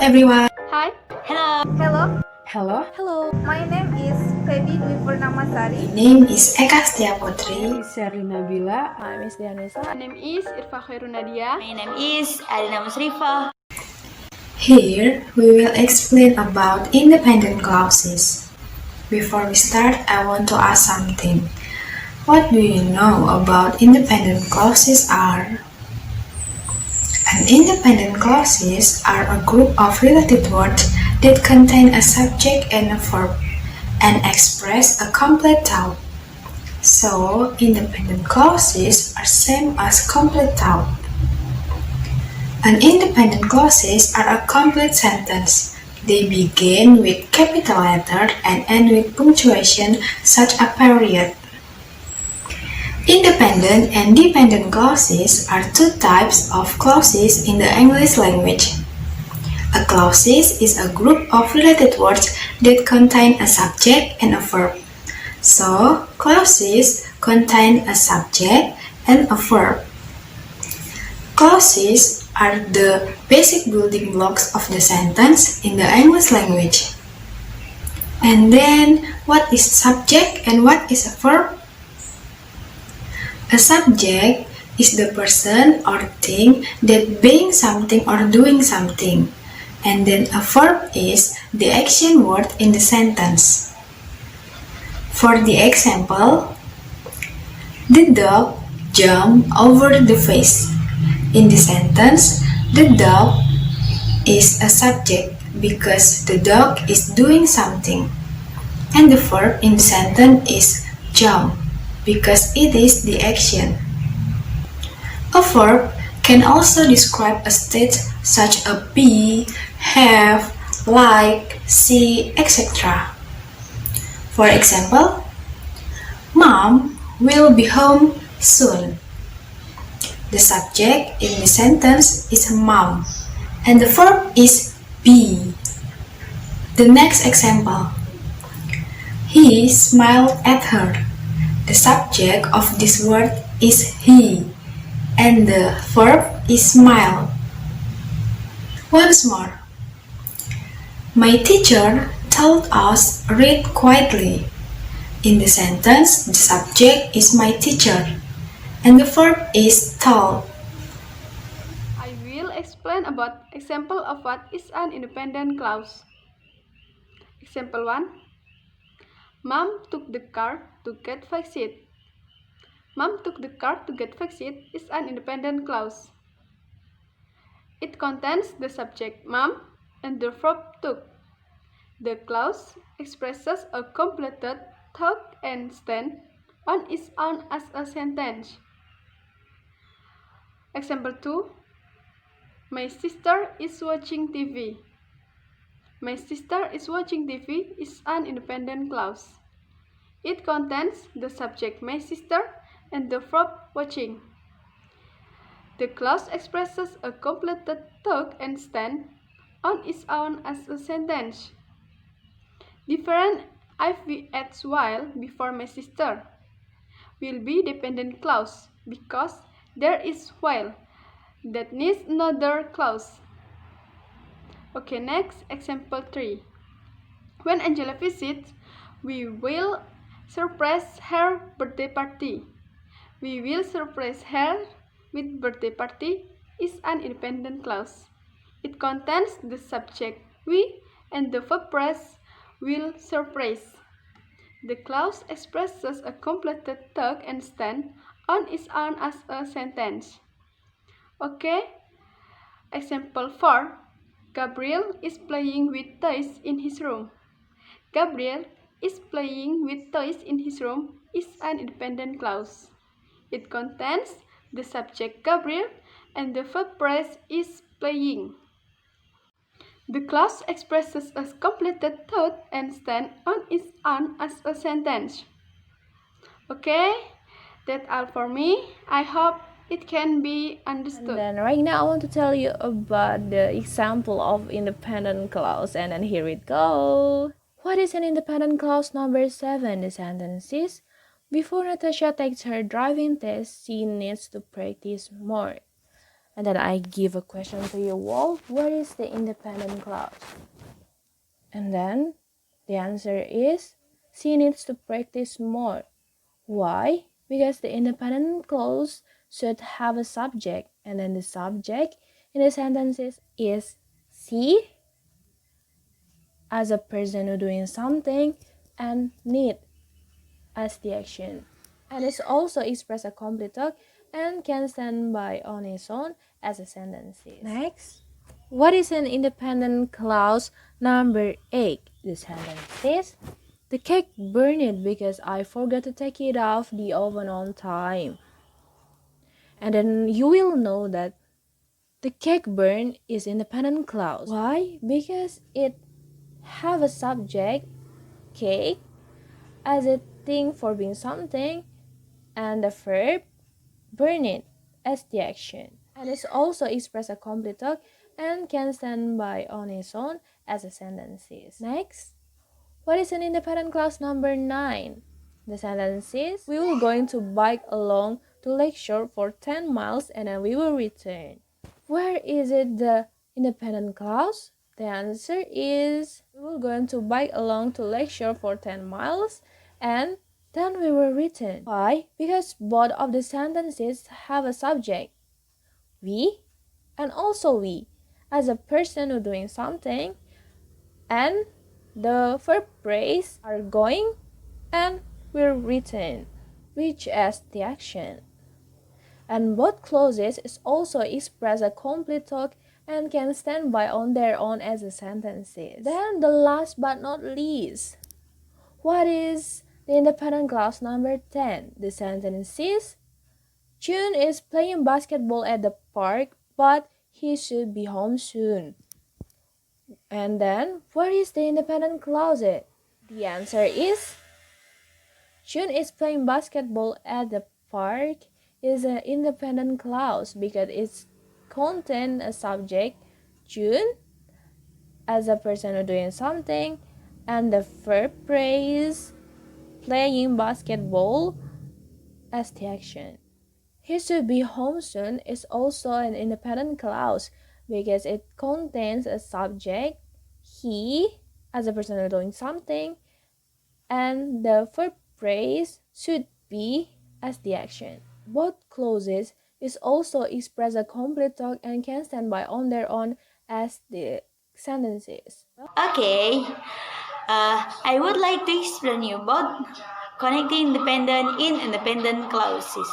everyone. Hi. Hello. Hello. Hello. Hello. My name is Febi Dwi Purnamasari. My name is Eka Setya Putri. My name is Sherly Nabilah. My name is Izdihar Nisa. My name is Irfa Nadia. My name is Arina Musyrifah. Here we will explain about independent clauses. Before we start, I want to ask something. What do you know about independent clauses are? An independent clauses are a group of related words that contain a subject and a verb and express a complete thought. So, independent clauses are same as complete thought. An independent clauses are a complete sentence. They begin with capital letter and end with punctuation such a period. Independent and dependent clauses are two types of clauses in the English language. A clauses is a group of related words that contain a subject and a verb. So, clauses contain a subject and a verb. Clauses are the basic building blocks of the sentence in the English language. And then, what is subject and what is a verb? A subject is the person or thing that being something or doing something. And then a verb is the action word in the sentence. For the example, the dog jumped over the fence. In the sentence, the dog is a subject because the dog is doing something. And the verb in the sentence is jump because it is the action. A verb can also describe a state such as be, have, like, see, etc. For example, Mom will be home soon. The subject in the sentence is mom, and the verb is be. The next example. He smiled at her. The subject of this word is he, and the verb is smile. Once more. My teacher told us read quietly. In the sentence, the subject is my teacher, and the verb is told. I will explain about example of what is an independent clause. Example 1. Mom took the car to get vaccinated. Mom took the car to get vaccinated is an independent clause. It contains the subject mom and the verb took. The clause expresses a completed thought and stand on its own as a sentence. Example 2. My sister is watching TV. My sister is watching TV is an independent clause. It contains the subject my sister and the verb watching. The clause expresses a completed thought and stand on its own as a sentence. Different if we add while before my sister will be dependent clause because there is while that needs another clause. Okay, next, example 3. When Angela visits, we will surprise her birthday party. We will surprise her with birthday party is an independent clause. It contains the subject we and the verb phrase will surprise. The clause expresses a completed thought and stand on its own as a sentence. Okay, example 4. Gabriel is playing with toys in his room. Gabriel is playing with toys in his room is an independent clause. It contains the subject Gabriel and the verb phrase is playing. The clause expresses a completed thought and stand on its own as a sentence. Okay, that's all for me. I hope it can be understood. And then right now I want to tell you about the example of independent clause, and then here it goes. What is an independent clause number 7? The sentence is, before Natasha takes her driving test, she needs to practice more. And then I give a question to you all. What is the independent clause? And then the answer is she needs to practice more. Why? Because the independent clause should have a subject, and then the subject in the sentences is she as a person who doing something and need as the action. And it's also express a complete talk and can stand by on its own as a sentence. Next, what is an independent clause number 8? The sentence is, the cake burned because I forgot to take it off the oven on time. And then you will know that the cake burned is independent clause. Why? Because it have a subject, cake, as a thing for being something, and the verb burn it as the action. And it's also express a complete talk and can stand by on its own as a sentence. Next, what is an independent clause number 9? The sentence is, we will going to bike along to Lakeshore for 10 miles and then we will return. Where is it the independent clause? The answer is, we will going to bike along to Lakeshore for 10 miles and then we will return. Why? Because both of the sentences have a subject, we, and also we, as a person who doing something, and the verb phrase are going and will return, which as the action. And both clauses is also express a complete talk and can stand by on their own as a sentences. Then the last but not least, what is the independent clause number 10? The sentence is, June is playing basketball at the park, but he should be home soon. And then, what is the independent clause? The answer is, June is playing basketball at the park is an independent clause because it contains a subject, June, as a person who doing something, and the verb phrase, playing basketball, as the action. He should be home soon is also an independent clause because it contains a subject, he, as a person who doing something, and the verb phrase should be as the action. Both clauses is also express a complete talk and can stand by on their own as the sentences. Okay, I would like to explain you about connecting dependent in independent clauses.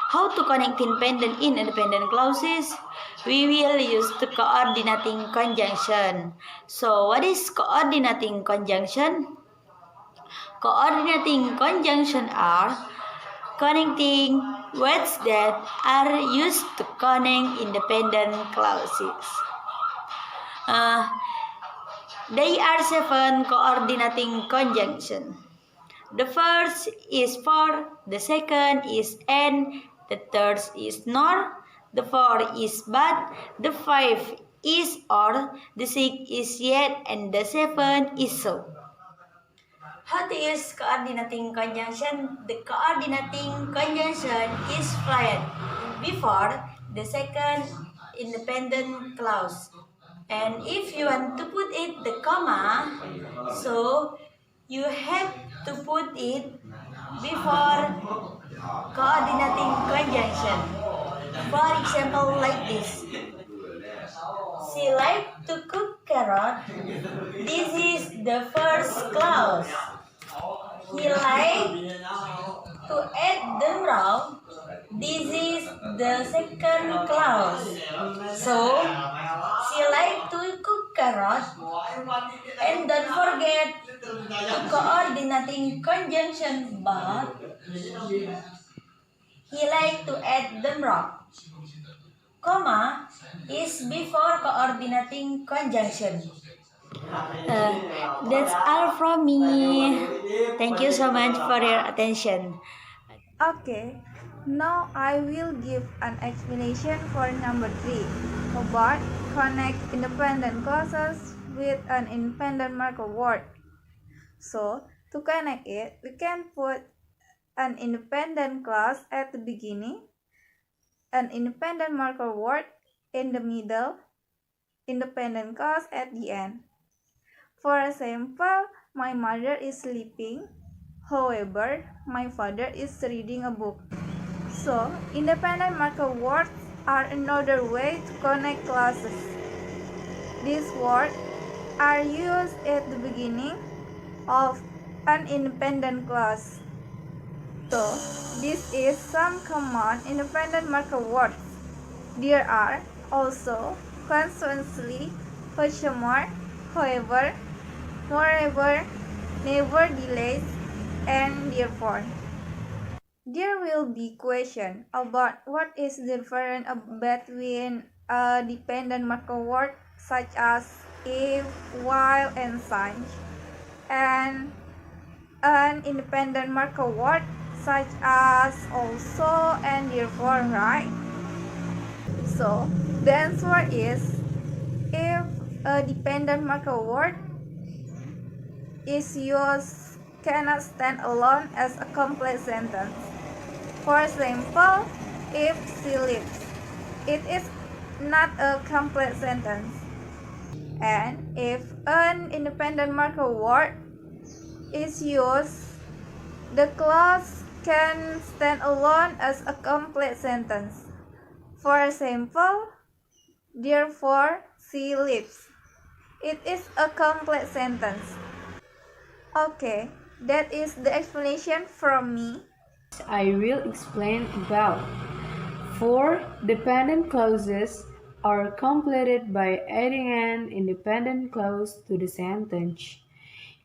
How to connect independent in independent clauses? We will use the coordinating conjunction. So, what is coordinating conjunction? Coordinating conjunction are connecting words that are used to connect independent clauses. There are 7 coordinating conjunction. The first is for, the second is and, the third is nor, the fourth is but, the fifth is or, the sixth is yet, and the seventh is so. How to use coordinating conjunction? The coordinating conjunction is followed before the second independent clause. And if you want to put it the comma, so you have to put it before coordinating conjunction. For example, like this. She liked to cook carrot. This is the first clause. He liked to add the round. This is the second clause. So, she liked to cook carrot. And don't forget the coordinating conjunction but. He liked to add the rock. Comma is before coordinating conjunction. That's all from me. Thank you so much for your attention. Okay, now I will give an explanation for number 3 about connect independent clauses with an independent marker word. So, to connect it, we can put an independent clause at the beginning an independent marker word in the middle, independent clause at the end. For example, my mother is sleeping. However, my father is reading a book. So, independent marker words are another way to connect clauses. These words are used at the beginning of an independent clause. So, this is some common independent marker words. There are also consequently, question mark, however, moreover, nevertheless, and therefore. There will be question about what is the difference between a dependent marker word such as if, while, and such, and an independent marker word such as also and therefore, right? So the answer is if a dependent marker word is used cannot stand alone as a complete sentence. For example, if she lives, it is not a complete sentence. And if an independent marker word is used, the clause can stand alone as a complete sentence. For example, therefore she lives. It is a complete sentence. Okay, that is the explanation from me. I will explain about. 4 dependent clauses are completed by adding an independent clause to the sentence.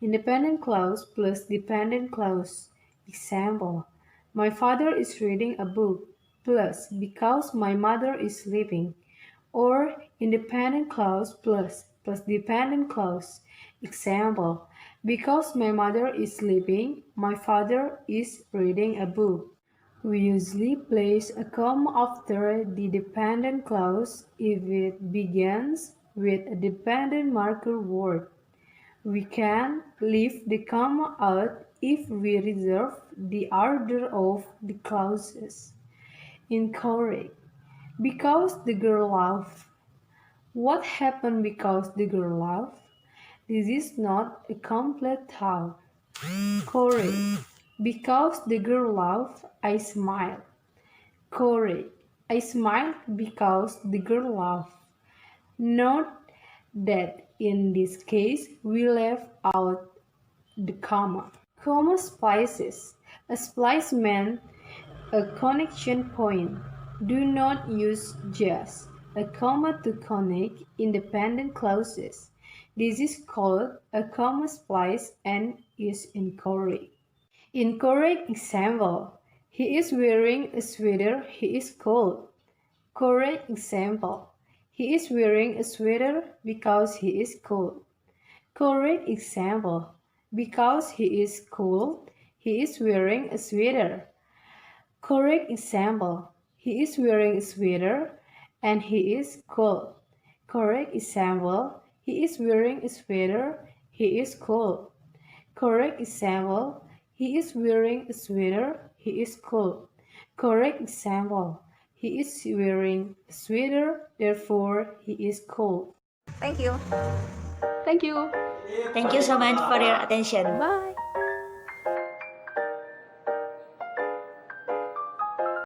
Independent clause plus dependent clause. Example: my father is reading a book plus because my mother is sleeping. Or independent clause plus dependent clause. Example: because my mother is sleeping, my father is reading a book. We usually place a comma after the dependent clause if it begins with a dependent marker word. We can leave the comma out if we reserve the order of the clauses. Incorrect. Because the girl laughed. What happened because the girl laughed? This is not a complete thought. Correct. Because the girl laughed, I smiled. Correct. I smiled because the girl laughed. Note that in this case we left out the comma. Comma splices. A splice meant a connection point. Do not use just a comma to connect independent clauses. This is called a comma splice and is incorrect. Incorrect example: he is wearing a sweater, he is cold. Correct example: he is wearing a sweater because he is cold. Correct example: because he is cold, he is wearing a sweater. Correct example: he is wearing a sweater and he is cold. Correct example: he is wearing a sweater, he is cold. Correct example: he is wearing a sweater, he is cold. Correct example: he is wearing a sweater, therefore he is cold. Thank you. Thank you. Thank you so much for your attention. Bye.